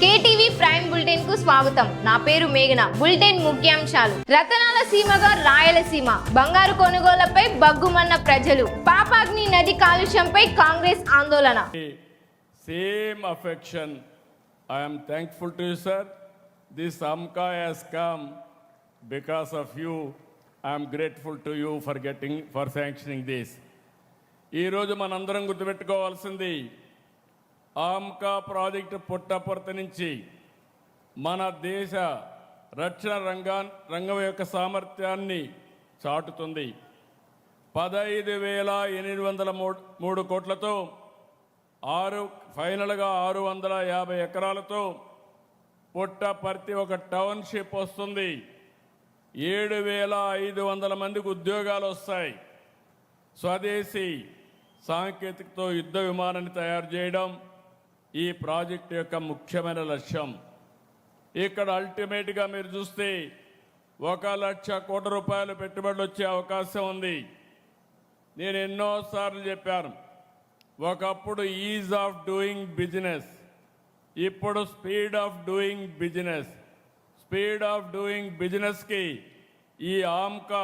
KTV prime bulletin కు స్వాగతం. నా పేరు మేఘన. బులెటిన్ ముఖ్యాంశాలు. రతనాల సీమగా రాయలసీమ, బంగారు కొనుగోళ్లపై బగ్గుమన్న ప్రజలు, పాపాగ్ని నది కాలుష్యంపై కాంగ్రెస్ ఆందోళన. Same affection. I am thankful to you, sir. This AMCA has come because of you. I am grateful to you for sanctioning this. ఈ రోజు మనందరం గుర్తుపెట్టుకోవాల్సింది, ఆమ్కా ప్రాజెక్టు పుట్టపర్తి నుంచి మన దేశ రక్షణ రంగం యొక్క సామర్థ్యాన్ని చాటుతుంది. 15,803 కోట్లతో ఫైనల్గా 650 ఎకరాలతో పుట్టపర్తి ఒక టౌన్షిప్ వస్తుంది. 7,500 మందికి ఉద్యోగాలు వస్తాయి. స్వదేశీ సాంకేతికతో యుద్ధ విమానాన్ని తయారు చేయడం ఈ ప్రాజెక్టు యొక్క ముఖ్యమైన లక్ష్యం. ఇక్కడ అల్టిమేట్గా మీరు చూస్తే 1,00,000 కోట్ల రూపాయలు పెట్టుబడులు వచ్చే అవకాశం ఉంది. నేను ఎన్నోసార్లు చెప్పాను, ఒకప్పుడు ఈజ్ ఆఫ్ డూయింగ్ బిజినెస్, ఇప్పుడు speed of doing business. Speed of doing బిజినెస్కి ఈ ఆమ్కా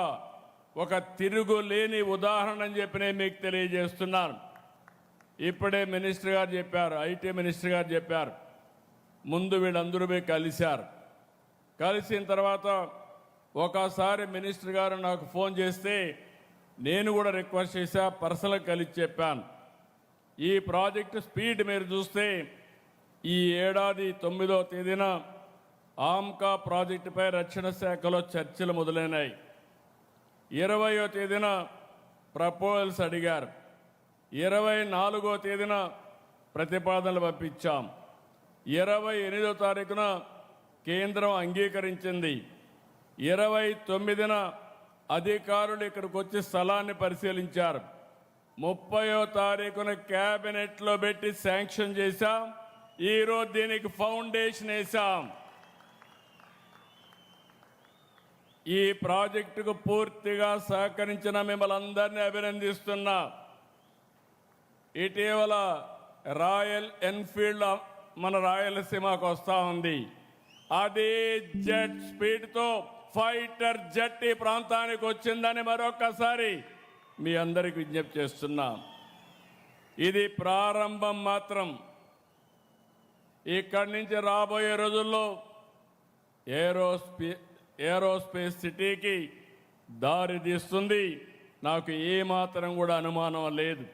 ఒక తిరుగులేని ఉదాహరణ అని చెప్పి నేను మీకు తెలియజేస్తున్నాను. ఇప్పుడే మినిస్టర్ గారు చెప్పారు, ఐటీ మినిస్టర్ గారు చెప్పారు, ముందు వీళ్ళందరూ కలిశారు. కలిసిన తర్వాత ఒకసారి మినిస్టర్ గారు నాకు ఫోన్ చేస్తే నేను కూడా రిక్వెస్ట్ చేశా, పర్సనల్గా కలిసి చెప్పాను. ఈ ప్రాజెక్టు స్పీడ్ మీరు చూస్తే ఈ ఏడాది 9వ తేదీన ఆమ్కా ప్రాజెక్టుపై రక్షణ శాఖలో చర్చలు మొదలైనాయి. 20వ తేదీన ప్రపోజల్స్ అడిగారు. 24వ తేదీన ప్రతిపాదనలు పంపించాం. 28వ తారీఖున కేంద్రం అంగీకరించింది. 29న అధికారులు ఇక్కడికి వచ్చి స్థలాన్ని పరిశీలించారు. 30వ తారీఖున క్యాబినెట్లో పెట్టి శాంక్షన్ చేశాం. ఈరోజు దీనికి ఫౌండేషన్ వేశాం. ఈ ప్రాజెక్టుకు పూర్తిగా సహకరించిన మిమ్మల్ని అందరినీ అభినందిస్తున్నా. ఇటీవల రాయల్ ఎన్ఫీల్డ్ మన రాయలసీమకు వస్తూ ఉంది. అదే జెట్ స్పీడ్తో ఫైటర్ జెట్ ఈ ప్రాంతానికి వచ్చిందని మరొకసారి మీ అందరికి విజ్ఞప్తి చేస్తున్నా. ఇది ప్రారంభం మాత్రం. ఇక్కడి నుంచి రాబోయే రోజుల్లో ఏరోస్పేస్ సిటీకి దారి తీస్తుంది. నాకు ఏమాత్రం కూడా అనుమానం లేదు.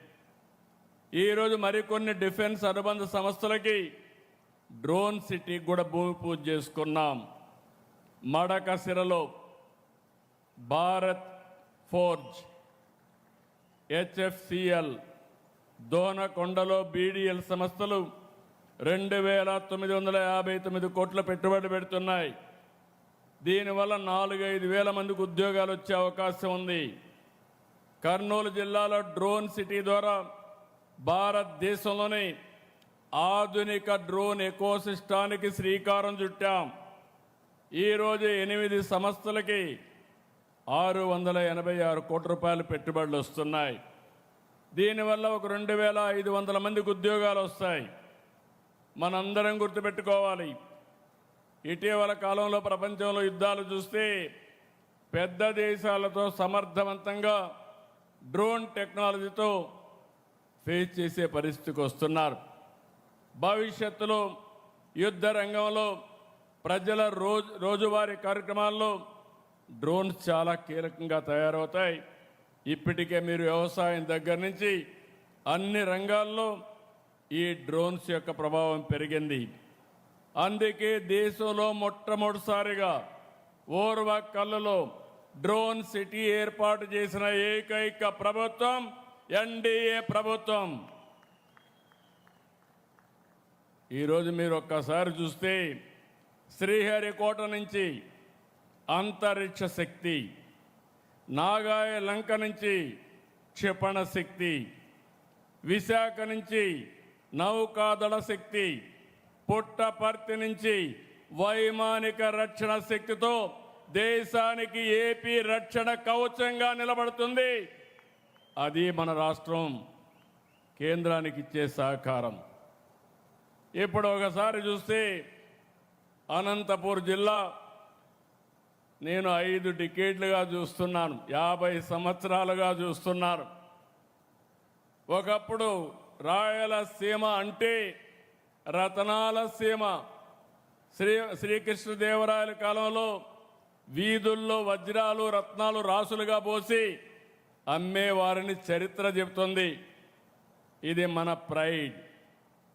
ఈరోజు మరికొన్ని డిఫెన్స్ అనుబంధ సంస్థలకి డ్రోన్ సిటీకి కూడా భూమి పూజ చేసుకున్నాం. మడకసిరలో భారత్ ఫోర్జ్, HFCL, దోనకొండలో BDL సంస్థలు 2,959 కోట్ల పెట్టుబడి పెడుతున్నాయి. దీనివల్ల 4-5 వేల మందికి ఉద్యోగాలు వచ్చే అవకాశం ఉంది. కర్నూలు జిల్లాలో డ్రోన్ సిటీ ద్వారా భారతదేశంలోని ఆధునిక డ్రోన్ ఎకోసిస్టానికి శ్రీకారం చుట్టాం. ఈరోజు 8 సంస్థలకి 686 కోట్ల రూపాయల పెట్టుబడులు వస్తున్నాయి. దీనివల్ల ఒక 2,500 మందికి ఉద్యోగాలు వస్తాయి. మనందరం గుర్తుపెట్టుకోవాలి, ఇటీవల కాలంలో ప్రపంచంలో యుద్ధాలు చూస్తే పెద్ద దేశాలతో సమర్థవంతంగా డ్రోన్ టెక్నాలజీతో ఫేస్ చేసే పరిస్థితికి వస్తున్నారు. భవిష్యత్తులో యుద్ధ రంగంలో ప్రజల రోజువారీ కార్యక్రమాల్లో డ్రోన్స్ చాలా కీలకంగా తయారవుతాయి. ఇప్పటికే మీరు వ్యవసాయం దగ్గర నుంచి అన్ని రంగాల్లో ఈ డ్రోన్స్ యొక్క ప్రభావం పెరిగింది. అందుకే దేశంలో మొట్టమొదటిసారిగా ఓర్వకల్లులో డ్రోన్ సిటీ ఏర్పాటు చేసిన ఏకైక ప్రభుత్వం NDA ప్రభుత్వం. ఈరోజు మీరు ఒక్కసారి చూస్తే శ్రీహరికోట నుంచి అంతరిక్ష శక్తి, నాగాయ లంక నుంచి క్షిపణ శక్తి, విశాఖ నుంచి నౌకాదళ శక్తి, పుట్టపర్తి నుంచి వైమానిక రక్షణ శక్తితో దేశానికి ఏపీ రక్షణ కవచంగా నిలబడుతుంది. అది మన రాష్ట్రం కేంద్రానికి ఇచ్చే సహకారం. ఇప్పుడు ఒకసారి చూస్తే అనంతపూర్ జిల్లా నేను 5 డికేడ్లుగా చూస్తున్నాను, 50 సంవత్సరాలుగా చూస్తున్నాను. ఒకప్పుడు రాయలసీమ అంటే రతనాల సీమ. శ్రీకృష్ణదేవరాయల కాలంలో వీధుల్లో వజ్రాలు రత్నాలు రాసులుగా పోసి అమ్మేవారిని చరిత్ర చెబుతుంది. ఇది మన ప్రైడ్.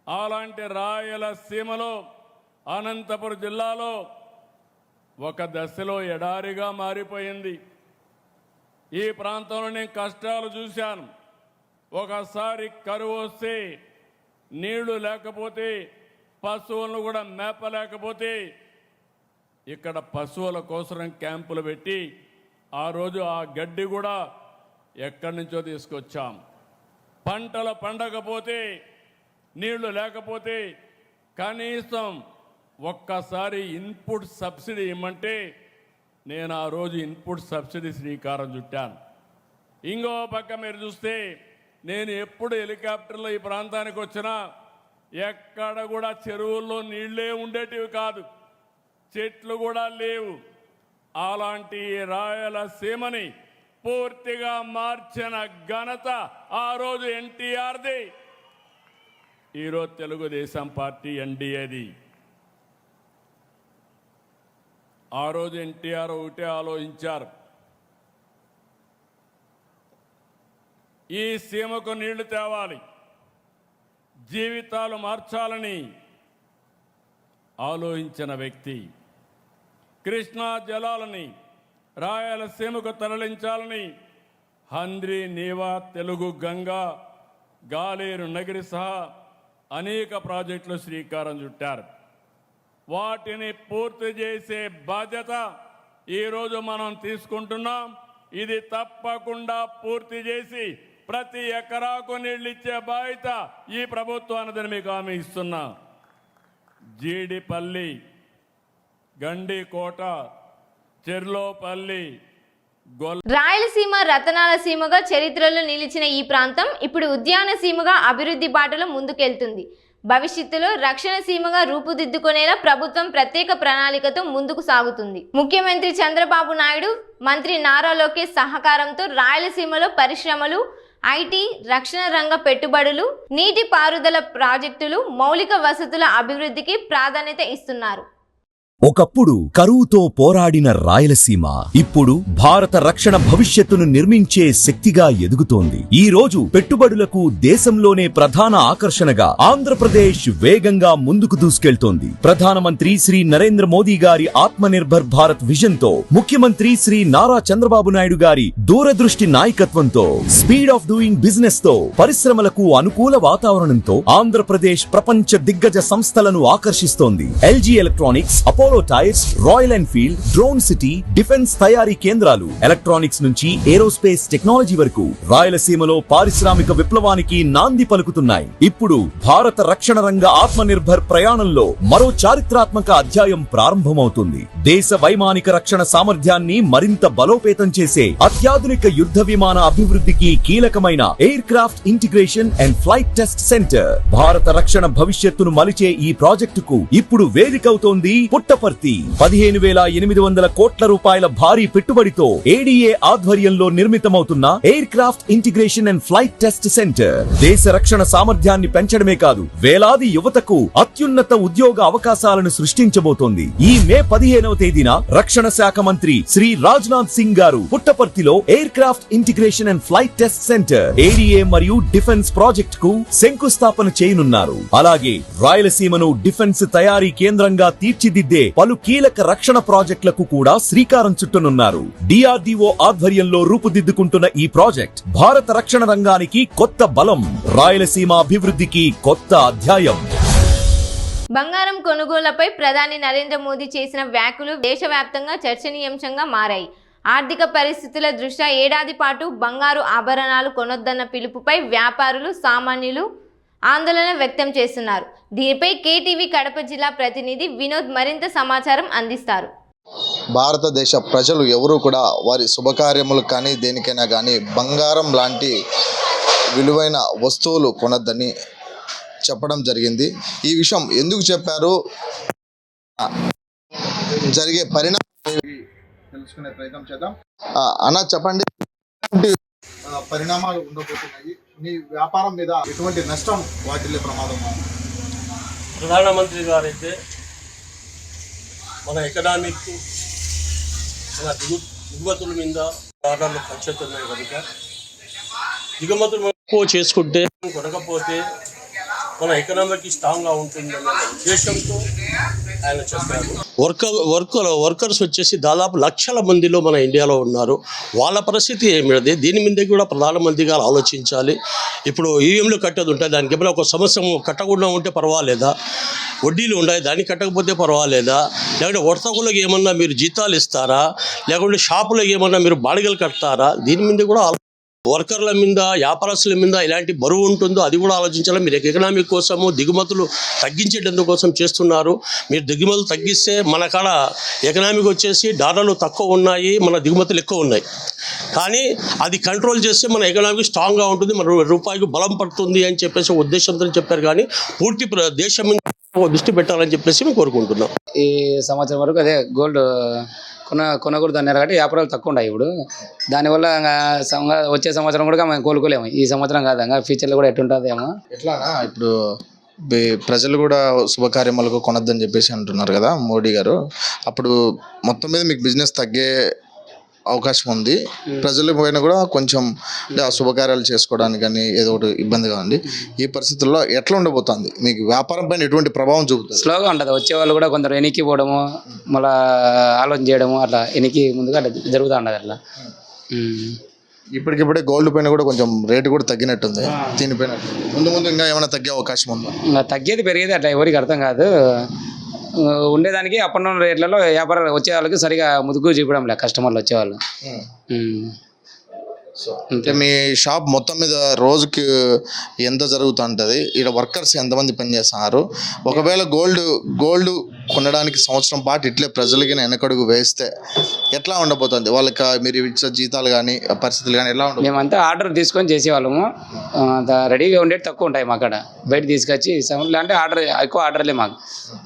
అలాంటి రాయలసీమలో అనంతపురం జిల్లాలో ఒక దశలో ఎడారిగా మారిపోయింది. ఈ ప్రాంతంలో నేను కష్టాలు చూశాను. ఒకసారి కరువు వస్తే నీళ్లు లేకపోతే, పశువులను కూడా మేపలేకపోతే ఇక్కడ పశువుల కోసం క్యాంపులు పెట్టి ఆ రోజు ఆ గడ్డి కూడా ఎక్కడి నుంచో తీసుకొచ్చాం. పంటలు పండకపోతే, నీళ్లు లేకపోతే కనీసం ఒక్కసారి ఇన్పుట్ సబ్సిడీ ఇమ్మంటే నేను ఆ రోజు ఇన్పుట్ సబ్సిడీ శ్రీకారం చుట్టాను. ఇంకో పక్క మీరు చూస్తే నేను ఎప్పుడు హెలికాప్టర్లో ఈ ప్రాంతానికి వచ్చినా ఎక్కడ కూడా చెరువుల్లో నీళ్ళే ఉండేటివి కాదు, చెట్లు కూడా లేవు. అలాంటి రాయలసీమని పూర్తిగా మార్చిన ఘనత ఆ రోజు ఎన్టీఆర్ది, ఈరోజు తెలుగుదేశం పార్టీ ఎన్డీఏది. ఆ రోజు ఎన్టీఆర్ ఒకటే ఆలోచించారు, ఈ సీమకు నీళ్లు తేవాలి, జీవితాలు మార్చాలని ఆలోచించిన వ్యక్తి. కృష్ణా జలాలని రాయలసీమకు తరలించాలని హంద్రి, నీవా, తెలుగు గంగా, గాలేరు నగిరి సహా అనేక ప్రాజెక్టులు శ్రీకారం చుట్టారు. వాటిని పూర్తి చేసే బాధ్యత ఈరోజు మనం తీసుకుంటున్నాం. ఇది తప్పకుండా పూర్తి చేసి ప్రతి ఎకరాకు నీళ్ళు ఇచ్చే బాధ్యత ఈ ప్రభుత్వానికి మీకు హామీ ఇస్తున్నా. జీడిపల్లి, గండికోట, చెర్లోపల్లి, రాయలసీమ రతనాల సీమగా చరిత్రలో నిలిచిన ఈ ప్రాంతం ఇప్పుడు ఉద్యాన సీమగా అభివృద్ధి బాటలో ముందుకెళ్తుంది. భవిష్యత్తులో రక్షణ సీమగా రూపుదిద్దుకునేలా ప్రభుత్వం ప్రత్యేక ప్రణాళికతో ముందుకు సాగుతుంది. ముఖ్యమంత్రి చంద్రబాబు నాయుడు, మంత్రి నారా లోకేష్ సహకారంతో రాయలసీమలో పరిశ్రమలు, ఐటీ, రక్షణ రంగ పెట్టుబడులు, నీటి పారుదల ప్రాజెక్టులు, మౌలిక వసతుల అభివృద్ధికి ప్రాధాన్యత ఇస్తున్నారు. ఒకప్పుడు కరువుతో పోరాడిన రాయలసీమ ఇప్పుడు భారత రక్షణ భవిష్యత్తును నిర్మించే శక్తిగా ఎదుగుతోంది. ఈ రోజు పెట్టుబడులకు దేశంలోనే ప్రధాన ఆకర్షణగా ఆంధ్రప్రదేశ్ వేగంగా ముందుకు దూసుకెళ్తోంది. ప్రధానమంత్రి శ్రీ నరేంద్ర మోదీ గారి ఆత్మనిర్భర్ భారత్ విజన్ తో, ముఖ్యమంత్రి శ్రీ నారా చంద్రబాబు నాయుడు గారి దూరదృష్టి నాయకత్వంతో, స్పీడ్ ఆఫ్ డూయింగ్ బిజినెస్ తో, పరిశ్రమలకు అనుకూల వాతావరణంతో ఆంధ్రప్రదేశ్ ప్రపంచ దిగ్గజ సంస్థలను ఆకర్షిస్తోంది. LG electronics, Apollo tyres, Royal Enfield, drone city, defence తయారీ కేంద్రాలు, ఎలక్ట్రానిక్స్ నుంచి ఏరోస్పేస్ టెక్నాలజీ వరకు రాయలసీమలో పారిశ్రామిక విప్లవానికి నాంది పలుకుతున్నాయి. ఇప్పుడు భారత రక్షణ రంగ ఆత్మనిర్భర్ ప్రయాణంలో మరో చారిత్రాత్మక అధ్యాయం ప్రారంభమవుతుంది. దేశ వైమానిక రక్షణ సామర్థ్యాన్ని మరింత బలోపేతం చేసే అత్యాధునిక యుద్ధ విమాన అభివృద్ధికి కీలకమైన air craft integration and flight test centre భారత రక్షణ భవిష్యత్తును మలిచే ఈ ప్రాజెక్టుకు ఇప్పుడు వేదికవుతోంది పుట్టపర్తి. 15,800 కోట్ల రూపాయల భారీ పెట్టుబడితో ఏడీఏ ఆధ్వర్యంలో నిర్మితమవుతున్న aircraft integration and flight test centre దేశ రక్షణ సామర్థ్యాన్ని పెంచడమే కాదు, వేలాది యువతకు అత్యున్నత ఉద్యోగ అవకాశాలను సృష్టించబోతోంది. ఈ మే 15వ తేదీన రక్షణ శాఖ మంత్రి శ్రీ రాజ్నాథ్ సింగ్ గారు పుట్టపర్తిలో air craft integration and flight test centre ADA మరియు డిఫెన్స్ ప్రాజెక్ట్ కు శంకుస్థాపన చేయనున్నారు. అలాగే రాయలసీమను డిఫెన్స్ తయారీ కేంద్రంగా తీర్చిదిద్దే పలు కీలక రక్షణ ప్రాజెక్టులకు కూడా శ్రీకారం చుట్టనున్నారు. డిఆర్డీఓ ఆధ్వర్యంలో రూపుదిద్దుకుంటున్న ఈ ప్రాజెక్ట్ భారత రక్షణ రంగానికి కొత్త బలం, రాయలసీమ అభివృద్ధికి కొత్త అధ్యాయం. బంగారం కొనుగోళ్లపై ప్రధాని నరేంద్ర మోదీ చేసిన వ్యాఖ్యలు దేశవ్యాప్తంగా చర్చనీయాంశంగా మారాయి. ఆర్థిక పరిస్థితుల దృష్ట్యా ఏడాది పాటు బంగారు ఆభరణాలు కొనొద్దన్న పిలుపుపై వ్యాపారులు, సామాన్యులు ఆందోళన వ్యక్తం చేస్తున్నారు. దీనిపై కేటీవీ కడప జిల్లా ప్రతినిధి వినోద్ మరింత సమాచారం అందిస్తారు. భారతదేశ ప్రజలు ఎవరు కూడా వారి శుభకార్యములు కానీ దేనికైనా కానీ బంగారం లాంటి విలువైన వస్తువులు కొనొద్దని చెప్పడం జరిగింది. ఈ విషయం ఎందుకు చెప్పారు, జరిగే పరిణామం తెలుసుకునే ప్రయత్నం చేద్దాం. అన్న చెప్పండి, పరిణామాలు ఉండబోతున్నాయి, మీ వ్యాపారం మీద ఎటువంటి నష్టం వాటిల్లే ప్రమాదం? ప్రధానమంత్రి గారైతే మన ఎకనామిక్, మన దిగుమతుల మీద ఆర్డర్లు ఖర్చుతున్నాయి కనుక దిగుమతులు ఎక్కువ చేసుకుంటే కొనకపోతే మన ఎకనామిక్ స్ట్రాంగ్గా ఉంటుందన్న ఉద్దేశంతో ఆయన చెప్పారు. వర్కర్స్ వచ్చేసి దాదాపు లక్షల మందిలో మన ఇండియాలో ఉన్నారు. వాళ్ళ పరిస్థితి ఏమిటి, దీని మీద కూడా ప్రధానమంత్రి గారు ఆలోచించాలి. ఇప్పుడు ఈవీఎంలు కట్టేది ఉంటాయి, దానికి ఏమైనా ఒక సంవత్సరం కట్టకుండా ఉంటే పర్వాలేదా, వడ్డీలు ఉన్నాయి దాన్ని కట్టకపోతే పర్వాలేదా, లేకుంటే వర్తకులకు ఏమన్నా మీరు జీతాలు ఇస్తారా, లేకుంటే షాపులకు ఏమన్నా మీరు బాడిగలు కడతారా, దీని మీద కూడా వర్కర్ల మీద వ్యాపారస్తుల మీద ఎలాంటి బరువు ఉంటుందో అది కూడా ఆలోచించాలి. మీరు ఎకనామిక్ కోసము దిగుమతులు తగ్గించేటందుకు కోసం చేస్తున్నారు. మీరు దిగుమతులు తగ్గిస్తే మన కాడ ఎకనామిక్ వచ్చేసి డాలర్లు తక్కువ ఉన్నాయి, మన దిగుమతులు ఎక్కువ ఉన్నాయి. కానీ అది కంట్రోల్ చేస్తే మన ఎకనామిక్ స్ట్రాంగ్గా ఉంటుంది, మన రూపాయికి బలం పడుతుంది అని చెప్పేసి ఉద్దేశంతో చెప్పారు. కానీ పూర్తి దేశం మీద దృష్టి పెట్టాలని చెప్పేసి మేము కోరుకుంటున్నాం. ఈ సంవత్సరం వరకు అదే గోల్డ్ కొనకూడదు అన్నారు కాబట్టి వ్యాపారాలు తక్కువ ఉన్నాయి. ఇప్పుడు దానివల్ల వచ్చే సంవత్సరం కూడా మేము కోలుకోలేము. ఈ సంవత్సరం కాదు, ఫ్యూచర్లో కూడా ఎట్టుంటుందేమో. ఎట్లానా ఇప్పుడు ప్రజలు కూడా శుభకార్యములకు కొనొద్దని చెప్పేసి అంటున్నారు కదా మోడీ గారు, అప్పుడు మొత్తం మీద మీకు బిజినెస్ తగ్గే అవకాశం ఉంది. ప్రజల పైన కూడా కొంచెం ఆ శుభకార్యాలు చేసుకోవడానికి కానీ ఏదో ఒకటి ఇబ్బందిగా ఉంది. ఈ పరిస్థితుల్లో ఎట్లా ఉండబోతుంది, మీకు వ్యాపారం పైన ఎటువంటి ప్రభావం చూపుతుంది? స్లోగా ఉంటుంది. వచ్చే వాళ్ళు కూడా కొందరు వెనక్కి పోవడము, మళ్ళీ ఆలోచన చేయడము, అట్లా వెనక్కి ముందుగా అట్లా జరుగుతూ ఉంటుంది. అట్లా ఇప్పటికిప్పుడే గోల్డ్ పైన కూడా కొంచెం రేటు కూడా తగ్గినట్టుంది. దీనిపైన ముందు ఇంకా ఏమైనా తగ్గే అవకాశం ఉందా? ఇంకా తగ్గేది పెరిగేది అట్లా ఎవరికి అర్థం కాదు. ఉండేదానికి అప్ అండ్ రేట్లలో వ్యాపారాలు వచ్చే వాళ్ళకి సరిగా ముదుగు చూపడం లేదు కస్టమర్లు వచ్చేవాళ్ళు. అంటే మీ షాప్ మొత్తం మీద రోజుకి ఎంత జరుగుతుంటుంది, ఇక్కడ వర్కర్స్ ఎంతమంది పనిచేస్తున్నారు, ఒకవేళ గోల్డ్ కొనడానికి సంవత్సరం పాటు ఇట్లే ప్రజలకి వెనకడుగు వేస్తే ఎట్లా ఉండబోతుంది, వాళ్ళకి మీరు ఇచ్చే జీతాలు కానీ పరిస్థితులు కానీ ఎలా ఉంటుంది? మేమంతా ఆర్డర్ తీసుకొని చేసేవాళ్ళము, రెడీగా ఉండేది తక్కువ ఉంటాయి మా కాడ. బయట తీసుకొచ్చి అంటే ఆర్డర్ ఎక్కువ ఆర్డర్లే మాకు,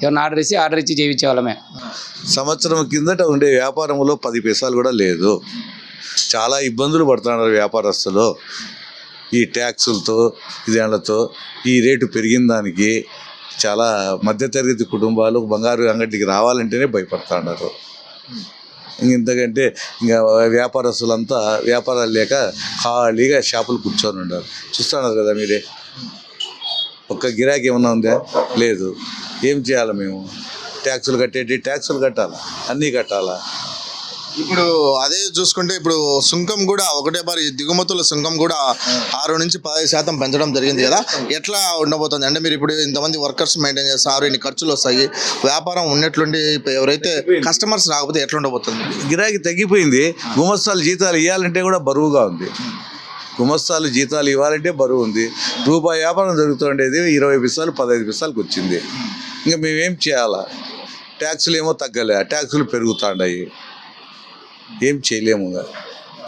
ఏమన్నా ఆర్డర్ ఇచ్చి చేయించేవాళ్ళమే. సంవత్సరం కిందట ఉండే వ్యాపారంలో 10 పైసలు కూడా లేదు. చాలా ఇబ్బందులు పడుతున్నారు వ్యాపారస్తులు. ఈ ట్యాక్సులతో ఇదేళ్లతో ఈ రేటు పెరిగిన దానికి చాలా మధ్యతరగతి కుటుంబాలు బంగారు అంగడికి రావాలంటేనే భయపడుతున్నారు. ఇంతకంటే ఇంకా వ్యాపారస్తులంతా వ్యాపారాలు లేక ఖాళీగా షాపులు కూర్చొని ఉన్నారు. చూస్తున్నారు కదా మీరే, ఒక్క గిరాకీ ఏమన్నా ఉందా? లేదు. ఏం చేయాలి మేము? ట్యాక్సులు కట్టాలా, అన్నీ కట్టాలా. ఇప్పుడు అదే చూసుకుంటే ఇప్పుడు సుంకం కూడా ఒకటే బారి దిగుమతుల సుంకం కూడా 6 నుంచి 10% పెంచడం జరిగింది కదా, ఎట్లా ఉండబోతుంది? అంటే మీరు ఇప్పుడు ఇంతమంది వర్కర్స్ మెయింటైన్ చేస్తారు, ఇన్ని ఖర్చులు వస్తాయి, వ్యాపారం ఉన్నట్లుండి ఎవరైతే కస్టమర్స్ రాకపోతే ఎట్లా ఉండబోతుంది? గిరాకీ తగ్గిపోయింది. గుమస్తాలు జీతాలు ఇవ్వాలంటే కూడా బరువుగా ఉంది. గుమస్తాలు జీతాలు ఇవ్వాలంటే బరువు ఉంది. రూపాయి వ్యాపారం జరుగుతుండేది 20 పైసలు 15 పైసలకు వచ్చింది. ఇంకా మేమేం చేయాలా? ట్యాక్సులు ఏమో తగ్గలే, ట్యాక్సులు పెరుగుతున్నాయి, ఏం చేయలేము.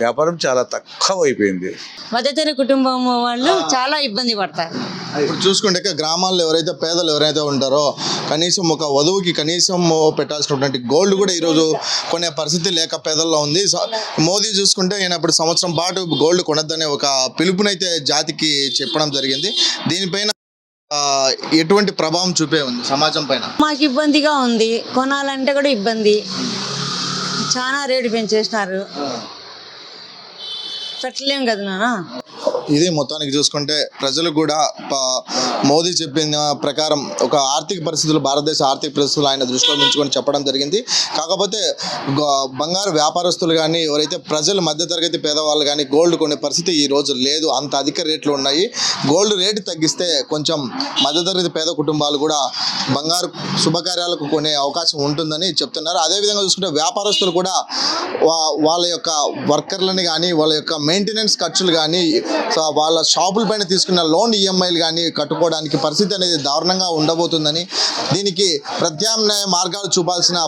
వ్యాపారం చాలా తక్కువ అయిపోయింది. మధ్యతరగతి కుటుంబం వాళ్ళు చాలా ఇబ్బంది పడతారు. ఇప్పుడు చూసుకుంటే గ్రామాల్లో ఎవరైతే పేదలు ఎవరైతే ఉంటారో కనీసం ఒక వధువుకి కనీసం పెట్టాల్సినటువంటి గోల్డ్ కూడా ఈరోజు కొనే పరిస్థితి లేక పేదల్లో ఉంది. మోదీ చూసుకుంటే ఈయన ఇప్పుడు సంవత్సరం పాటు గోల్డ్ కొనొద్దనే ఒక పిలుపునైతే జాతికి చెప్పడం జరిగింది. దీనిపైన ఎటువంటి ప్రభావం చూపే ఉంది సమాజం పైన? మాకు ఇబ్బందిగా ఉంది, కొనాలంటే కూడా ఇబ్బంది. చాలా రేటు పెంచేసినారు, పెట్టలేం కదా నాన్న. ఇది మొత్తానికి చూసుకుంటే ప్రజలు కూడా మోదీ చెప్పిన ప్రకారం ఒక ఆర్థిక పరిస్థితులు, భారతదేశ ఆర్థిక పరిస్థితులు ఆయన దృష్టిలో ఉంచుకొని చెప్పడం జరిగింది. కాకపోతే బంగారు వ్యాపారస్తులు కానీ ఎవరైతే ప్రజలు మధ్యతరగతి పేదవాళ్ళు కానీ గోల్డ్ కొనే పరిస్థితి ఈ రోజు లేదు, అంత అధిక రేట్లు ఉన్నాయి. గోల్డ్ రేటు తగ్గిస్తే కొంచెం మధ్యతరగతి పేద కుటుంబాలు కూడా బంగారు శుభకార్యాలకు కొనే అవకాశం ఉంటుందని చెప్తున్నారు. అదేవిధంగా చూసుకుంటే వ్యాపారస్తులు కూడా వాళ్ళ యొక్క వర్కర్లని కానీ వాళ్ళ యొక్క మెయింటెనెన్స్ ఖర్చులు కానీ వాళ్ళ షాపుల పైన తీసుకున్న లోన్ ఈఎంఐలు కానీ కట్టుకోవడానికి పరిస్థితి అనేది దారుణంగా ఉండబోతుందని, దీనికి ప్రత్యామ్నాయ మార్గాలు చూపాల్సిన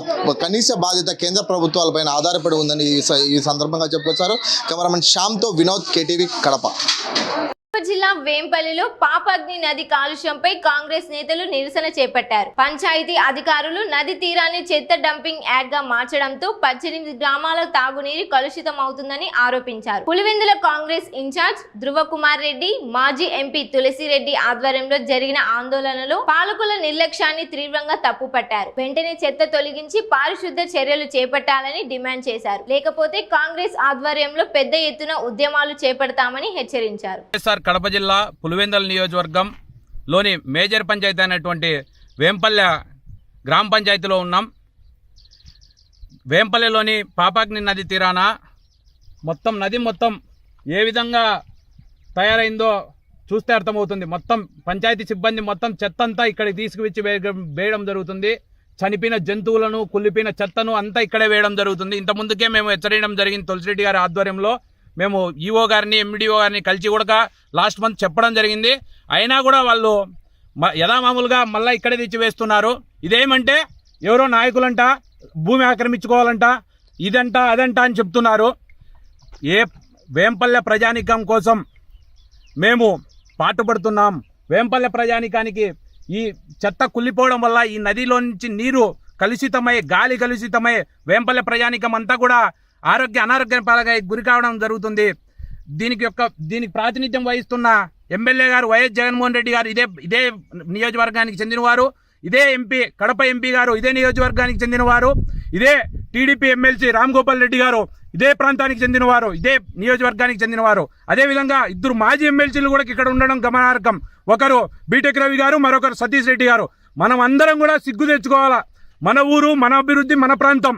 కనీస బాధ్యత కేంద్ర ప్రభుత్వాలపైన ఆధారపడి ఉందని ఈ సందర్భంగా చెప్పుకొచ్చారు. కెమెరామెన్ శ్యామ్తో వినోద్, కేటీవీ, కడప. జిల్లా వేంపల్లిలో పాపగ్ని నది కాలుష్యంపై కాంగ్రెస్ నేతలు నిరసన చేపట్టారు. పంచాయతీ అధికారులు నది తీరాన్ని చెత్త డంపింగ్ యార్డ్ గా మార్చడంతో 18 గ్రామాల తాగునీరు కలుషితం అవుతుందని ఆరోపించారు. పులివెందుల కాంగ్రెస్ ఇన్ఛార్జ్ ధృవకుమార్ రెడ్డి, మాజీ ఎంపీ తులసిరెడ్డి ఆధ్వర్యంలో జరిగిన ఆందోళనలో పాలకుల నిర్లక్ష్యాన్ని తీవ్రంగా తప్పుపట్టారు. వెంటనే చెత్త తొలగించి పారిశుద్ధ చర్యలు చేపట్టాలని డిమాండ్ చేశారు. లేకపోతే కాంగ్రెస్ ఆధ్వర్యంలో పెద్ద ఎత్తున ఉద్యమాలు చేపడతామని హెచ్చరించారు. కడప జిల్లా పులివెందుల నియోజకవర్గంలోని మేజర్ పంచాయతీ అయినటువంటి వేంపల్లె గ్రామ పంచాయతీలో ఉన్నాం. వేంపల్లెలోని పాపాగ్ని నది తీరాన నది మొత్తం ఏ విధంగా తయారైందో చూస్తే అర్థమవుతుంది. మొత్తం పంచాయతీ సిబ్బంది మొత్తం చెత్త అంతా ఇక్కడికి తీసుకువచ్చి వేయడం జరుగుతుంది. చనిపోయిన జంతువులను, కుళ్ళిపోయిన చెత్తను అంతా ఇక్కడే వేయడం జరుగుతుంది. ఇంతకుముందుకే మేము హెచ్చరించడం జరిగింది. తులసిరెడ్డి గారి ఆధ్వర్యంలో మేము ఈఓ గారిని, ఎండిఓ గారిని కలిసి కూడా లాస్ట్ మంత్ చెప్పడం జరిగింది. అయినా కూడా వాళ్ళు యథామామూలుగా మళ్ళీ ఇక్కడే తెచ్చి వేస్తున్నారు. ఇదేమంటే ఎవరో నాయకులంట భూమి ఆక్రమించుకోవాలంట, ఇదంట అదంట అని చెప్తున్నారు. వేంపల్లె ప్రజానికం కోసం మేము పాటుపడుతున్నాం. వేంపల్లె ప్రజానికానికి ఈ చెత్త కుళ్ళిపోవడం వల్ల ఈ నదిలో నుంచి నీరు కలుషితమై, గాలి కలుషితమై వేంపల్లె ప్రజానికం అంతా కూడా అనారోగ్య పాలగా గురి కావడం జరుగుతుంది. దీనికి ప్రాతినిధ్యం వహిస్తున్న ఎమ్మెల్యే గారు వైఎస్ జగన్మోహన్ రెడ్డి గారు ఇదే నియోజకవర్గానికి చెందినవారు. ఇదే ఎంపీ, కడప ఎంపీ గారు ఇదే నియోజకవర్గానికి చెందినవారు. ఇదే టీడీపీ ఎమ్మెల్సీ రామ్ గోపాల్ రెడ్డి గారు ఇదే ప్రాంతానికి చెందినవారు, ఇదే నియోజకవర్గానికి చెందినవారు. అదేవిధంగా 2 మాజీ ఎమ్మెల్సీలు కూడా ఇక్కడ ఉండడం గమనార్హం. ఒకరు బీటెక్ రవి గారు, మరొకరు సతీష్ రెడ్డి గారు. మనం అందరం కూడా సిగ్గు తెచ్చుకోవాలా. మన ఊరు, మన అభివృద్ధి, మన ప్రాంతం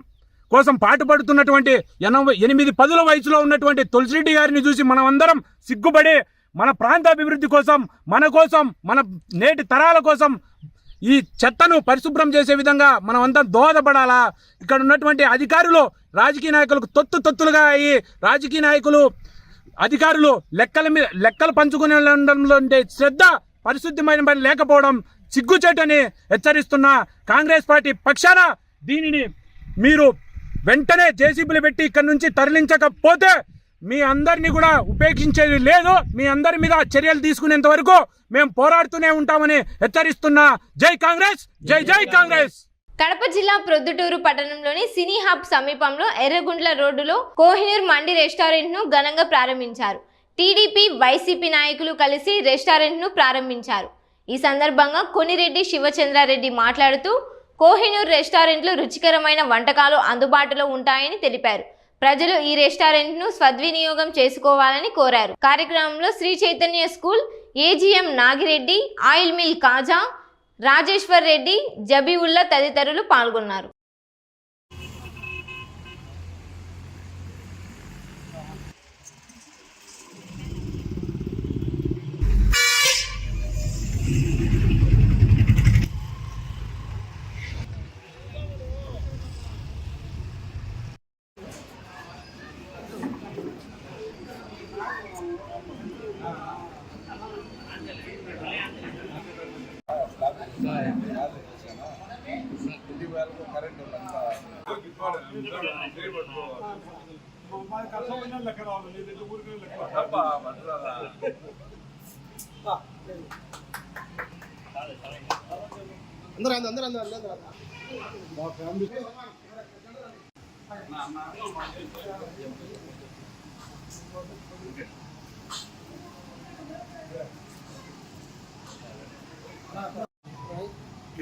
కోసం పాటుపడుతున్నటువంటి 8-10 వయసులో ఉన్నటువంటి తులసిరెడ్డి గారిని చూసి మనం అందరం సిగ్గుపడి మన ప్రాంత అభివృద్ధి కోసం, మన నేటి తరాల కోసం ఈ చెత్తను పరిశుభ్రం చేసే విధంగా మనం అంతా దోహదపడాలా. ఇక్కడ ఉన్నటువంటి అధికారులు రాజకీయ నాయకులకు తొత్తులుగా అయ్యి, రాజకీయ నాయకులు అధికారులు లెక్కలు పంచుకునే శ్రద్ధ, పరిశుద్ధమైన పని లేకపోవడం సిగ్గుచేటని హెచ్చరిస్తున్న కాంగ్రెస్ పార్టీ పక్షాన దీనిని మీరు వెంటనే జేసీబీలు పెట్టి ఇక్కడ నుంచి తరలించకపోతే మీ అందరినీ కూడా ఉపేక్షించేది లేదు. మీ అందరి మీద చర్యలు తీసుకునేంత వరకు మేము పోరాడుతూనే ఉంటామని హెచ్చరిస్తున్నా. జై కాంగ్రెస్, జై జై కాంగ్రెస్. కడప జిల్లా ప్రొద్దుటూరు పట్టణంలోని సినీ హబ్ సమీపంలో ఎర్రగుంట్ల రోడ్డులో కోహినూర్ మండి రెస్టారెంట్ ను ఘనంగా ప్రారంభించారు. టీడీపీ, వైసీపీ నాయకులు కలిసి రెస్టారెంట్ ను ప్రారంభించారు. ఈ సందర్భంగా కొనిరెడ్డి శివచంద్రారెడ్డి మాట్లాడుతూ కోహినూర్ రెస్టారెంట్లో రుచికరమైన వంటకాలు అందుబాటులో ఉంటాయని తెలిపారు. ప్రజలు ఈ రెస్టారెంట్ ను సద్వినియోగం చేసుకోవాలని కోరారు. కార్యక్రమంలో Sri Chaitanya school AGM Nagireddy, oil mill Kaja, Rajeshwar Reddy, Jabivulla తదితరులు పాల్గొన్నారు.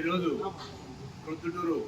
ఈరోజు ప్రొద్దుటూరు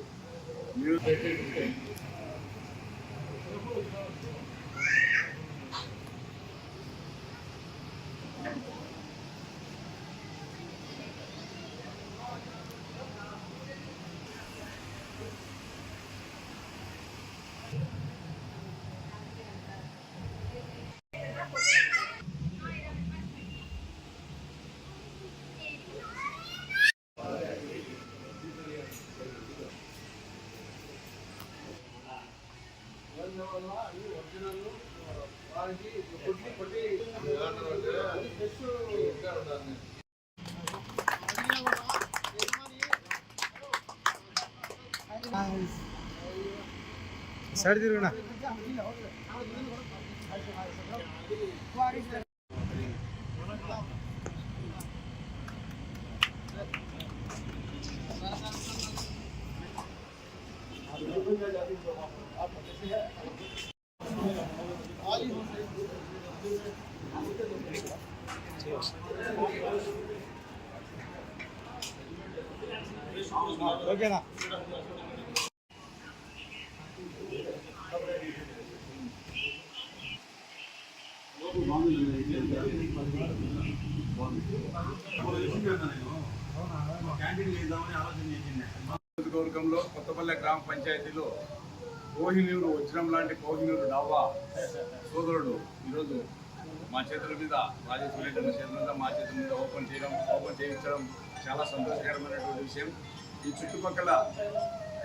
సైడ్ తిరుగునా ఓకేనా? నియోజకవర్గంలో కొత్తపల్లె గ్రామ పంచాయతీలో కోహినూరు వజ్రం లాంటి కోహినూరు డాబా సోదరుడు ఈరోజు మా చేతుల మీద రాజేశ్వరి రెడ్డి చేతుల మీద మా చేతుల మీద ఓపెన్ చేయించడం చాలా సంతోషకరమైనటువంటి విషయం. ఈ చుట్టుపక్కల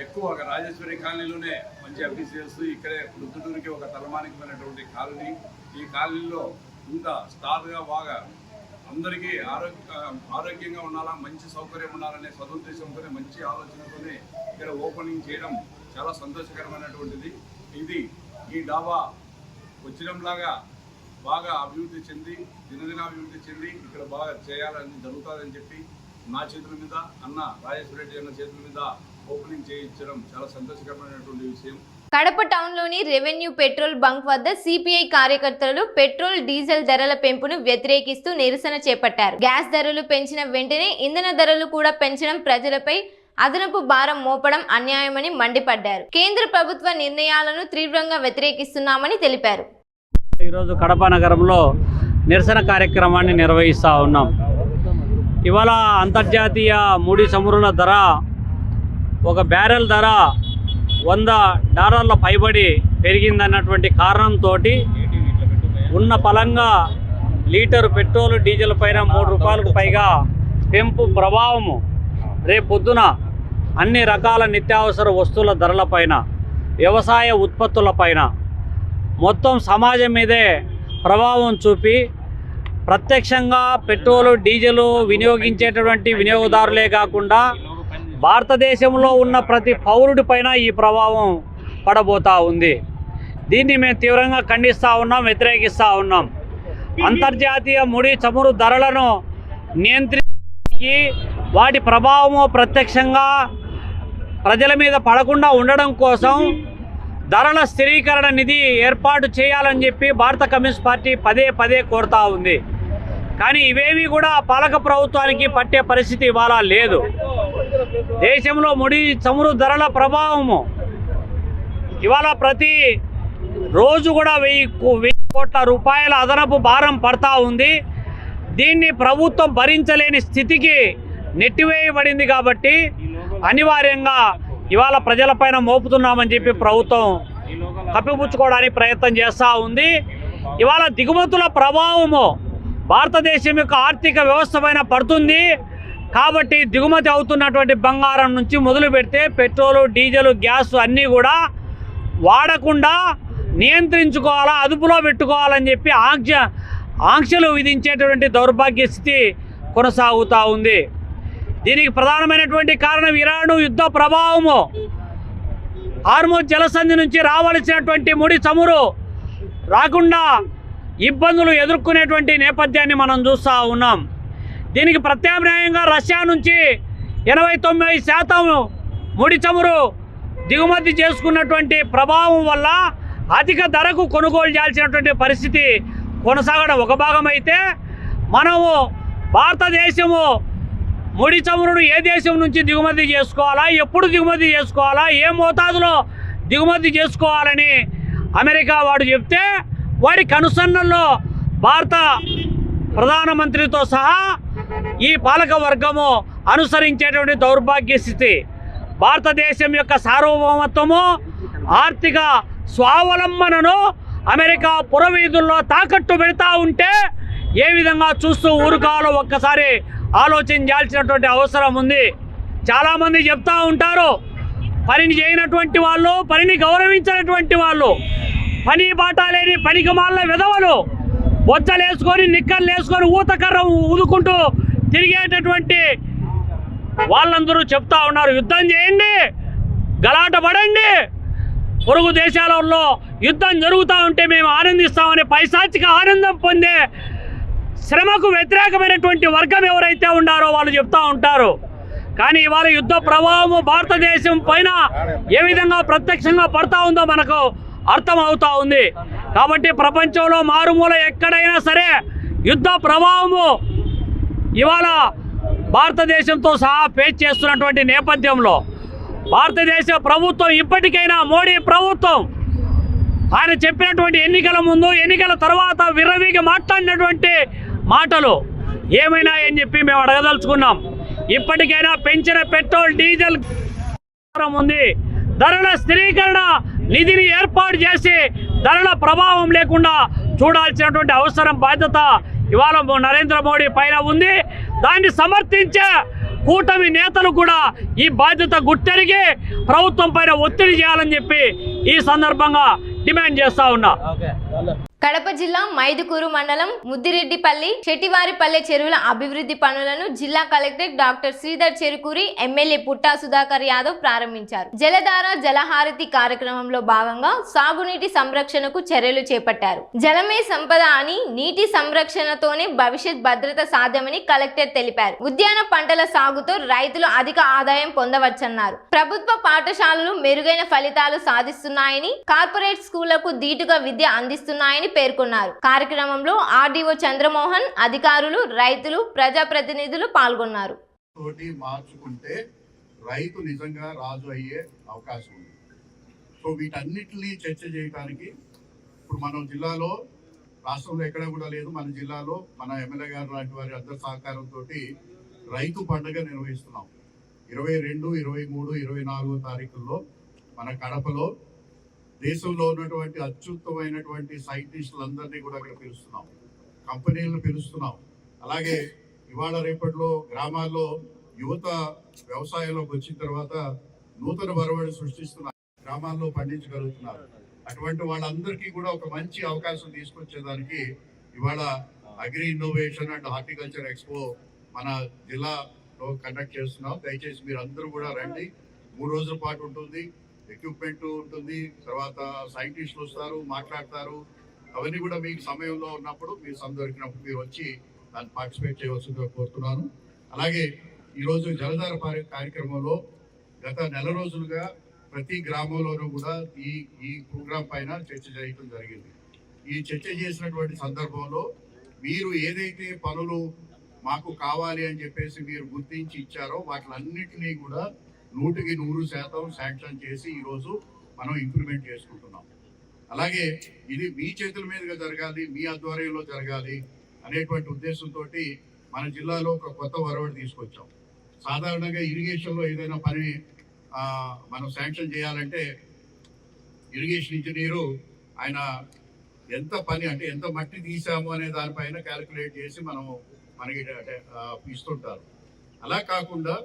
ఎక్కువగా రాజేశ్వరి కాలనీలోనే మంచి అభివృద్ధి చేస్తూ ఇక్కడే ప్రొద్దుటూరికి ఒక తలమానికమైనటువంటి కాలనీ. ఈ కాలనీలో ఇంత స్టార్గా బాగా అందరికీ ఆరోగ్యంగా ఉండాలా, మంచి సౌకర్యం ఉండాలనే సదుద్దేశంతోనే మంచి ఆలోచనతోనే ఇక్కడ ఓపెనింగ్ చేయడం చాలా సంతోషకరమైనటువంటిది. ఈ డాబా వచ్చినంలాగా బాగా అభివృద్ధి చెంది దినదినాభివృద్ధి చెంది ఇక్కడ బాగా చేయాలని జరుగుతుందని చెప్పి నా చేతుల మీద అన్న రాజేశ్వర రెడ్డి అన్న చేతుల మీద ఓపెనింగ్ చేయించడం చాలా సంతోషకరమైనటువంటి విషయం. కడప టౌన్లోని రెవెన్యూ పెట్రోల్ బంక్ వద్ద సిపిఐ కార్యకర్తలు పెట్రోల్ డీజిల్ ధరల పెంపును వ్యతిరేకిస్తూ నిరసన చేపట్టారు. గ్యాస్ ధరలు పెంచిన వెంటనే ఇంధన ధరలు కూడా పెంచడం ప్రజలపై అదనపు భారం మోపడం అన్యాయమని మండిపడ్డారు. కేంద్ర ప్రభుత్వ నిర్ణయాలను తీవ్రంగా వ్యతిరేకిస్తున్నామని తెలిపారు. ఈరోజు కడప నగరంలో నిరసన కార్యక్రమాన్ని నిర్వహిస్తూ ఉన్నాం. ఇవాళ అంతర్జాతీయ ముడి చమురుల ధర ఒక బ్యారెల్ ధర $100 పైబడి పెరిగిందన్నటువంటి కారణంతో ఉన్న పలంగా లీటరు పెట్రోల్ డీజిల్ పైన ₹3 పైగా పెంపు ప్రభావము రేపొద్దున అన్ని రకాల నిత్యావసర వస్తువుల ధరలపైన, వ్యవసాయ ఉత్పత్తులపైన మొత్తం సమాజం మీదే ప్రభావం చూపి ప్రత్యక్షంగా పెట్రోలు డీజిల్ వినియోగించేటటువంటి వినియోగదారులే కాకుండా భారతదేశంలో ఉన్న ప్రతి పౌరుడి పైన ఈ ప్రభావం పడబోతూ ఉంది. దీన్ని మేము తీవ్రంగా ఖండిస్తూ ఉన్నాం, వ్యతిరేకిస్తూ ఉన్నాం. అంతర్జాతీయ ముడి చమురు ధరలను నియంత్రించి వాటి ప్రభావము ప్రత్యక్షంగా ప్రజల మీద పడకుండా ఉండడం కోసం ధరల స్థిరీకరణ నిధి ఏర్పాటు చేయాలని చెప్పి భారత కమ్యూనిస్ట్ పార్టీ పదే కోరుతూ ఉంది. కానీ ఇవేమీ కూడా పాలక ప్రభుత్వానికి పట్టే పరిస్థితి ఇవాళ లేదు. దేశంలో ముడి చమురు ధరల ప్రభావము ఇవాళ ప్రతి రోజు కూడా 1000 కోట్ల రూపాయల అదనపు భారం పడతా ఉంది. దీన్ని ప్రభుత్వం భరించలేని స్థితికి నెట్టివేయబడింది. కాబట్టి అనివార్యంగా ఇవాళ ప్రజలపైన మోపుతున్నామని చెప్పి ప్రభుత్వం కప్పిపుచ్చుకోవడానికి ప్రయత్నం చేస్తూ ఉంది. ఇవాళ దిగుమతుల ప్రభావము భారతదేశం యొక్క ఆర్థిక వ్యవస్థ పైన పడుతుంది. కాబట్టి దిగుమతి అవుతున్నటువంటి బంగారం నుంచి మొదలు పెడితే పెట్రోలు, డీజిల్, గ్యాస్ అన్నీ కూడా వాడకుండా నియంత్రించుకోవాలా, అదుపులో పెట్టుకోవాలని చెప్పి ఆంక్షలు విధించేటువంటి దౌర్భాగ్య స్థితి కొనసాగుతూ ఉంది. దీనికి ప్రధానమైనటువంటి కారణం ఇరాను యుద్ధ ప్రభావము. హార్మోజ్ జలసంధి నుంచి రావాల్సినటువంటి ముడి చమురు రాకుండా ఇబ్బందులు ఎదుర్కొనేటువంటి నేపథ్యాన్ని మనం చూస్తూ ఉన్నాం. దీనికి ప్రత్యామ్నాయంగా రష్యా నుంచి 89% ముడి చమురు దిగుమతి చేసుకున్నటువంటి ప్రభావం వల్ల అధిక ధరకు కొనుగోలు చేయాల్సినటువంటి పరిస్థితి కొనసాగడం ఒక భాగం అయితే, మనము భారతదేశము ముడి చమురును ఏ దేశం నుంచి దిగుమతి చేసుకోవాలా, ఎప్పుడు దిగుమతి చేసుకోవాలా, ఏ మోతాదులో దిగుమతి చేసుకోవాలని అమెరికా వాడు చెప్తే వాడి కనుసన్నల్లో భారత ప్రధానమంత్రితో సహా ఈ పాలక వర్గము అనుసరించేటువంటి దౌర్భాగ్య స్థితి. భారతదేశం యొక్క సార్వభౌమత్వము, ఆర్థిక స్వావలంబనను అమెరికా పురవీధుల్లో తాకట్టు పెడతా ఉంటే ఏ విధంగా చూస్తూ ఊరుకోవాలో ఒక్కసారి ఆలోచన చేయాల్సినటువంటి అవసరం ఉంది. చాలామంది చెప్తూ ఉంటారు, పనిని చేయనటువంటి వాళ్ళు, పనిని గౌరవించినటువంటి వాళ్ళు, పని బాట లేని పనికిమాలిన విధవలు, బొచ్చలేసుకొని నిక్కర్లు వేసుకొని ఊతకర్ర ఊదుకుంటూ తిరిగేటటువంటి వాళ్ళందరూ చెప్తా ఉన్నారు, యుద్ధం చేయండి, గలాట పడండి, పొరుగు దేశాలలో యుద్ధం జరుగుతూ ఉంటే మేము ఆనందిస్తామని పైశాచిక ఆనందం పొందే శ్రమకు వ్యతిరేకమైనటువంటి వర్గం ఎవరైతే ఉన్నారో వాళ్ళు చెప్తూ ఉంటారు. కానీ ఇవాళ యుద్ధ ప్రభావం భారతదేశం పైన ఏ విధంగా ప్రత్యక్షంగా పడతా ఉందో మనకు అర్థం అవుతా ఉంది. కాబట్టి ప్రపంచంలో మారుమూల ఎక్కడైనా సరే యుద్ధ ప్రభావము ఇవాళ భారతదేశంతో సహా ఫేస్ చేస్తున్నటువంటి నేపథ్యంలో భారతదేశ ప్రభుత్వం ఇప్పటికైనా మోడీ ప్రభుత్వం ఆయన చెప్పినటువంటి ఎన్నికల ముందు ఎన్నికల తర్వాత విర్రవీగి మాట్లాడినటువంటి మాటలు ఏమైనా అని చెప్పి మేము అడగదలుచుకున్నాం. ఇప్పటికైనా పెంచిన పెట్రోల్ డీజిల్ ఉంది, ధరల స్థిరీకరణ నిధిని ఏర్పాటు చేసి ధరల ప్రభావం లేకుండా చూడాల్సినటువంటి అవసరం బాధ్యత ఇవాళ నరేంద్ర మోడీ పైన ఉంది. దాన్ని సమర్థించే కూటమి నేతలు కూడా ఈ బాధ్యత గుర్తెరిగి ప్రభుత్వం పైన ఒత్తిడి చేయాలని చెప్పి ఈ సందర్భంగా డిమాండ్ చేస్తా ఉన్నా. కడప జిల్లా మైదుకూరు మండలం ముద్దిరెడ్డిపల్లి శెట్టివారిపల్లె చెరువుల అభివృద్ధి పనులను జిల్లా collector doctor Sridhar Cherukuri MLA Putta Sudhakar Yadav ప్రారంభించారు. జలధార జలహారతి కార్యక్రమంలో భాగంగా సాగునీటి సంరక్షణకు చర్యలు చేపట్టారు. జలమే సంపద అని నీటి సంరక్షణతోనే భవిష్యత్ భద్రత సాధ్యమని కలెక్టర్ తెలిపారు. ఉద్యాన పంటల సాగుతో రైతులు అధిక ఆదాయం పొందవచ్చన్నారు. ప్రభుత్వ పాఠశాలలు మెరుగైన ఫలితాలు సాధిస్తున్నాయని, కార్పొరేట్ స్కూళ్లకు ధీటుగా విద్య అందిస్తున్నాయని పేర్కొన్నారు. కార్యక్రమంలో ఆర్డీఓ చంద్రమోహన్, అధికారులు, రైతులు, ప్రజాప్రతినిధులు పాల్గొన్నారు. మార్చుకుంటే రైతు నిజంగా రాజు అయ్యే అవకాశం ఉంది. సో వీటన్నిటిని చర్చ చేయడానికి ఇప్పుడు మనం జిల్లాలో, రాష్ట్రంలో ఎక్కడ కూడా లేదు, మన జిల్లాలో మన ఎమ్మెల్యే గారు లాంటి వారి అందరి సహకారంతో రైతు పండుగ నిర్వహిస్తున్నాం. 22, 23, 24 తారీఖుల్లో మన కడపలో దేశంలో ఉన్నటువంటి అత్యుత్తమైనటువంటి సైంటిస్టులందరినీ కూడా అక్కడ పిలుస్తున్నాం, కంపెనీలను పిలుస్తున్నాం. అలాగే ఇవాళ రేపట్లో గ్రామాల్లో యువత వ్యవసాయంలోకి వచ్చిన తర్వాత నూతన వరవడి సృష్టిస్తున్నారు, గ్రామాల్లో పండించగలుగుతున్నారు. అటువంటి వాళ్ళందరికీ కూడా ఒక మంచి అవకాశం తీసుకొచ్చేదానికి ఇవాళ agri innovation and horticulture expo మన జిల్లాలో కండక్ట్ చేస్తున్నాం. దయచేసి మీరు అందరూ కూడా రండి. 3 రోజుల పాటు ఉంటుంది, ఎక్విప్మెంట్ ఉంటుంది, తర్వాత సైంటిస్టులు వస్తారు, మాట్లాడతారు. అవన్నీ కూడా మీకు సమయంలో ఉన్నప్పుడు, మీరు దొరికినప్పుడు మీరు వచ్చి దాన్ని పార్టిసిపేట్ చేయవలసిందిగా కోరుతున్నాను. అలాగే ఈరోజు జలధార కార్యక్రమంలో గత నెల రోజులుగా ప్రతి గ్రామంలోనూ కూడా ఈ ప్రోగ్రాం పైన చర్చ చేయడం జరిగింది. ఈ చర్చ చేసినటువంటి సందర్భంలో మీరు ఏదైతే పనులు మాకు కావాలి అని చెప్పేసి మీరు గుర్తించి ఇచ్చారో వాటిలన్నిటినీ కూడా 100% శాంక్షన్ చేసి ఈరోజు మనం ఇంప్లిమెంట్ చేసుకుంటున్నాం. అలాగే ఇది మీ చేతుల మీదుగా జరగాలి, మీ ఆధ్వర్యంలో జరగాలి అనేటువంటి ఉద్దేశంతో మన జిల్లాలో ఒక కొత్త వరవడి తీసుకొచ్చాం. సాధారణంగా ఇరిగేషన్లో ఏదైనా పని మనం శాంక్షన్ చేయాలంటే ఇరిగేషన్ ఇంజనీరు ఆయన ఎంత పని అంటే ఎంత మట్టి తీసాము అనే దానిపైన క్యాలిక్యులేట్ చేసి మనకి ఇస్తుంటారు. అలా కాకుండా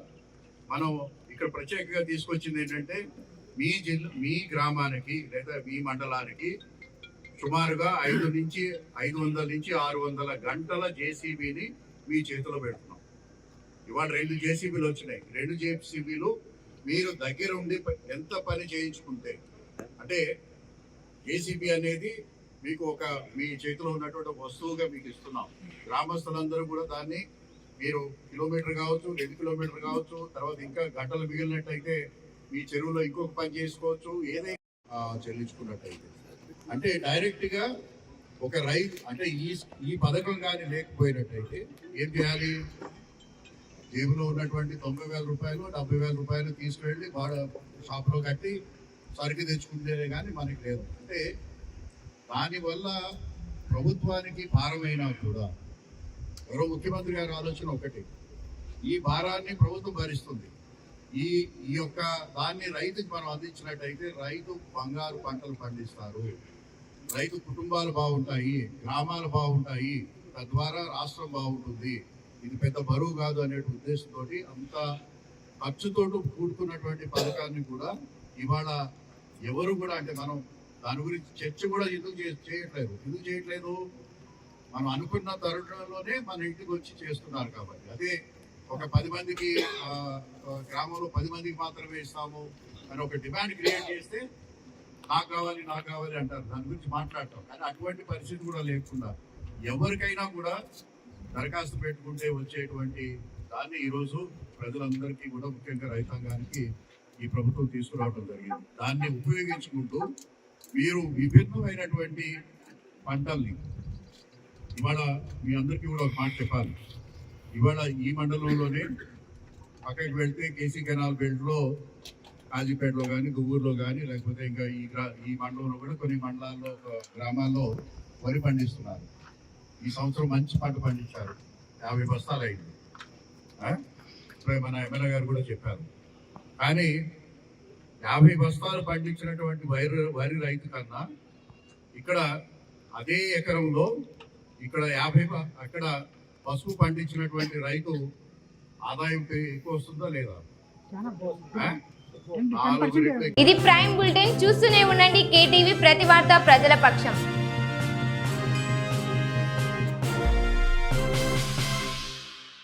మనం ఇక్కడ ప్రత్యేకంగా తీసుకొచ్చింది ఏంటంటే మీ గ్రామానికి లేదా మీ మండలానికి సుమారుగా 500 నుంచి 600 గంటల జేసీబీని మీ చేతిలో పెడుతున్నాం. ఇవాళ 2 జేసీబీలు వచ్చినాయి. 2 జేసీబీలు మీరు దగ్గరుండి ఎంత పని చేయించుకుంటే, అంటే జేసీబీ అనేది మీకు మీ చేతిలో ఉన్నటువంటి వస్తువుగా మీకు ఇస్తున్నాం. గ్రామస్తులందరూ కూడా దాన్ని మీరు కిలోమీటర్ కావచ్చు, 2 కిలోమీటర్ కావచ్చు, తర్వాత ఇంకా గంటలు మిగిలినట్టయితే మీ చెరువులో ఇంకొక పని చేసుకోవచ్చు, ఏదైనా చెల్లించుకున్నట్టయితే. అంటే డైరెక్ట్ గా ఒక రైతు అంటే ఈ పథకం కానీ లేకపోయినట్టయితే ఏం చేయాలి? జేబులో ఉన్నటువంటి 90,000 రూపాయలు 70,000 రూపాయలు తీసుకువెళ్ళి షాప్లో కట్టి సరికి తెచ్చుకుంటేనే కానీ మనకి లేదు. అంటే దానివల్ల ప్రభుత్వానికి భారమైనా కూడా ఎవరో ముఖ్యమంత్రి గారి ఆలోచన ఒకటి, ఈ భారాన్ని ప్రభుత్వం భరిస్తుంది. ఈ యొక్క దాన్ని రైతుకి మనం అందించినట్టయితే రైతు బంగారు పంటలు పండిస్తారు, రైతు కుటుంబాలు బాగుంటాయి, గ్రామాలు బాగుంటాయి, తద్వారా రాష్ట్రం బాగుంటుంది. ఇది పెద్ద బరువు కాదు అనే ఉద్దేశంతో అంత ఖర్చుతో కూడుకున్నటువంటి పథకాన్ని కూడా ఇవాళ ఎవరు కూడా అంటే మనం దాని గురించి చర్చ కూడా ఎందుకు చేయట్లేదు? మనం అనుకున్న తరుణంలోనే మన ఇంటికి వచ్చి చేస్తున్నారు కాబట్టి. అదే ఒక 10 మందికి గ్రామంలో 10 మందికి మాత్రమే ఇస్తాము అని ఒక డిమాండ్ క్రియేట్ చేస్తే నాకు కావాలి అంటారు, దాని గురించి మాట్లాడతాం. కానీ అటువంటి పరిస్థితి కూడా లేకుండా ఎవరికైనా కూడా దరఖాస్తు పెట్టుకుంటే వచ్చేటువంటి దాన్ని ఈరోజు ప్రజలందరికీ కూడా ముఖ్యంగా రైతాంగానికి ఈ ప్రభుత్వం తీసుకురావడం జరిగింది. దాన్ని ఉపయోగించుకుంటూ మీరు విభిన్నమైనటువంటి పంటల్ని ఇవాళ మీ అందరికీ కూడా ఒక మాట చెప్పాలి. ఇవాళ ఈ మండలంలోనే పక్కకి వెళ్తే కేసీ కెనాల్ బెల్ట్లో కాజీపేటలో కానీ గువ్వూరులో కానీ లేకపోతే ఇంకా ఈ మండలంలో కూడా కొన్ని మండలాల్లో గ్రామాల్లో వరి పండిస్తున్నారు. ఈ సంవత్సరం మంచి పంట పండించారు, 50 బస్తాలు అయింది. ఇప్పుడు మన ఎమ్మెల్యే గారు కూడా చెప్పారు. కానీ 50 బస్తాలు పండించినటువంటి వరి రైతు కన్నా ఇక్కడ అదే ఎకరంలో ఇక్కడ 50 అక్కడ పసుపు పండించినటువంటి రైతు ఆదాయం ఎక్కువ వస్తుందా లేదా? ఇది ప్రైమ్ బులెటిన్. చూస్తూనే ఉండండి కేటీవీ, ప్రతి వార్త ప్రజల పక్షం.